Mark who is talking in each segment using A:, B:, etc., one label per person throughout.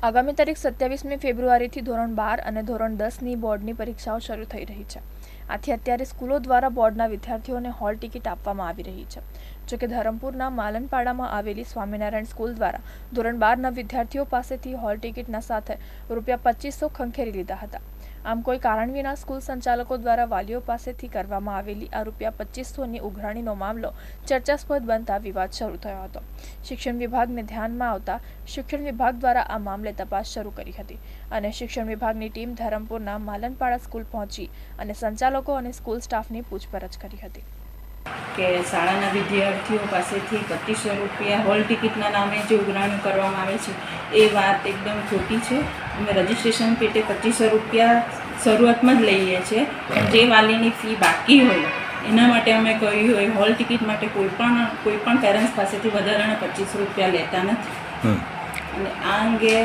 A: આગામી તારીખ 27મી ફેબ્રુઆરીથી ધોરણ 12 અને ધોરણ 10ની બોર્ડની પરીક્ષાઓ શરૂ થઈ રહી છે. આથી અત્યારે સ્કૂલો દ્વારા બોર્ડના વિદ્યાર્થીઓને હોલ ટિકિટ આપવામાં આવી રહી છે. જોકે ધરમપુરના માલનપાડામાં આવેલી સ્વામિનારાયણ સ્કૂલ દ્વારા ધોરણ 12ના વિદ્યાર્થીઓ પાસેથી હોલ ટિકિટના સાથે ₹2500 ખંખેરી લીધા હતા. આમ કોઈ કારણ વિના સ્કૂલ સંચાલકો દ્વારા વાલીઓ પાસેથી કરવામાં આવેલી આ ₹2500ની ઉઘરાણીનો મામલો ચર્ચાસ્પદ બનતા વિવાદ શરૂ થયો હતો. શિક્ષણ વિભાગને ધ્યાનમાં આવતા શિક્ષણ વિભાગ દ્વારા આ મામલે તપાસ શરૂ કરી હતી અને શિક્ષણ વિભાગની ટીમ ધરમપુરના માલનપાડા સ્કૂલ પહોંચી અને સંચાલકો અને સ્કૂલ સ્ટાફની પૂછપરછ કરી હતી.
B: કે શાળાના વિદ્યાર્થીઓ પાસેથી ₹2500 હોલ ટિકિટના નામે જે ઉઘરાણી કરવામાં આવે છે એ વાત એકદમ ખોટી છે. અમે રજિસ્ટ્રેશન પેટે ₹2500 શરૂઆતમાં જ લઈએ છીએ. જે વાલીની ફી બાકી હોય એના માટે અમે કહ્યું હોય હોલ ટિકિટ માટે કોઈ પણ પેરેન્ટ્સ પાસેથી વધારાના ₹2500 લેતા નથી. અને આ અંગે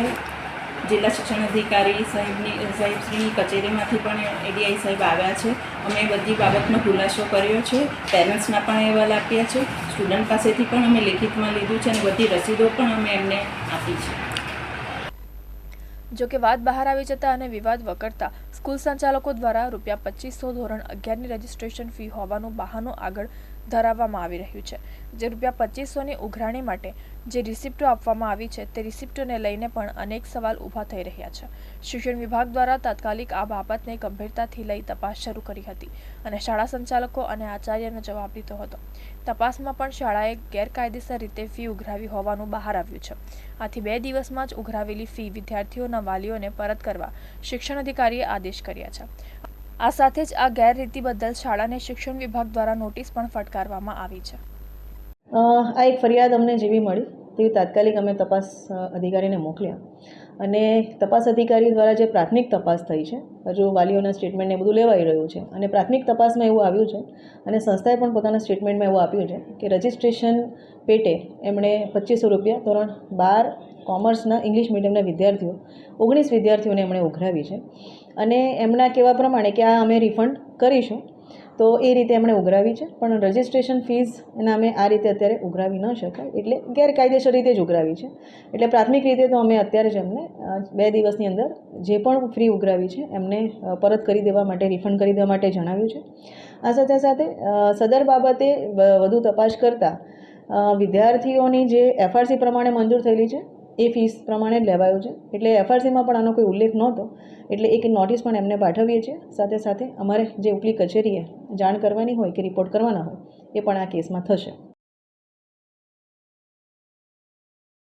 B: જિલ્લા શિક્ષણ અધિકારી સાહેબશ્રીની કચેરીમાંથી પણ એડીઆઈ સાહેબ આવ્યા છે. અમે બધી બાબતનો ખુલાસો કર્યો છે. પેરેન્ટ્સના પણ અહેવાલ આપ્યા છે. સ્ટુડન્ટ પાસેથી પણ અમે લેખિતમાં લીધું છે અને બધી રસીદો પણ અમે એમને આપી છે.
A: જોકે વાત બહાર આવી જતા અને વિવાદ વકરતા સ્કૂલ સંચાલકો દ્વારા ₹2500 ધોરણ 11ની રજિસ્ટ્રેશન ફી હોવાનું બહાનું આગળ ધરાવવામાં આવી રહ્યું છે. જે ₹2500ની ઉઘરાણી માટે જે રિસિપ્ટો આપવામાં આવી છે તે રિસિપ્ટોને લઈને પણ અનેક સવાલ ઊભા થઈ રહ્યા છે. શિક્ષણ વિભાગ દ્વારા તાત્કાલિક આ બાબતને ગંભીરતાથી લઈ તપાસ શરૂ કરી હતી અને શાળા સંચાલકો અને આચાર્યનો જવાબ લીધો હતો. તપાસમાં પણ શાળાએ ગેરકાયદેસર રીતે ફી ઉઘરાવી હોવાનું બહાર આવ્યું છે. આથી 2 દિવસમાં જ ઉઘરાવેલી ફી વિદ્યાર્થીઓના વાલીઓને પરત કરવા શિક્ષણ અધિકારીએ આદેશ કર્યા છે. આ સાથે જ આ ગેરરીતિ બદલ શાળાને શિક્ષણ વિભાગ દ્વારા નોટિસ પણ ફટકારવામાં આવી છે.
C: આ એક ફરિયાદ અમને જેવી મળી તેવી તાત્કાલિક અમે તપાસ અધિકારીને મોકલ્યા અને તપાસ અધિકારી દ્વારા જે પ્રાથમિક તપાસ થઈ છે, હજુ વાલીઓના સ્ટેટમેન્ટને બધું લેવાઈ રહ્યું છે અને પ્રાથમિક તપાસમાં એવું આવ્યું છે અને સંસ્થાએ પણ પોતાના સ્ટેટમેન્ટમાં એવું આપ્યું છે કે રજિસ્ટ્રેશન પેટે એમણે ₹2500 ધોરણ 12 કોમર્સના ઇંગ્લિશ મીડિયમના વિદ્યાર્થીઓ 19 વિદ્યાર્થીઓને એમણે ઉઘરાવી છે અને એમના કહેવા પ્રમાણે કે આ અમે રિફંડ કરીશું, તો એ રીતે એમણે ઉઘરાવી છે. પણ રજિસ્ટ્રેશન ફીઝ એના અમે આ રીતે અત્યારે ઉઘરાવી ન શકાય, એટલે ગેરકાયદેસર રીતે જ ઉઘરાવી છે. એટલે પ્રાથમિક રીતે તો અમે અત્યારે જ એમને 2 દિવસની અંદર જે પણ ફી ઉઘરાવી છે એમને પરત કરી દેવા માટે, રિફંડ કરી દેવા માટે જણાવ્યું છે. આ સાથે સાથે સદર બાબતે વધુ તપાસ કરતાં વિદ્યાર્થીઓની જે એફઆરસી પ્રમાણે મંજૂર થયેલી છે એ ફીસ પ્રમાણે જ લેવાયું છે. એટલે એફઆરસીમાં પણ આનો કોઈ ઉલ્લેખ નહોતો, એટલે એક નોટિસ પણ એમને પાઠવીએ છીએ. સાથે સાથે અમારે જે ઉપલી કચેરીએ જાણ કરવાની હોય કે રિપોર્ટ કરવાના હોય એ પણ આ કેસમાં થશે.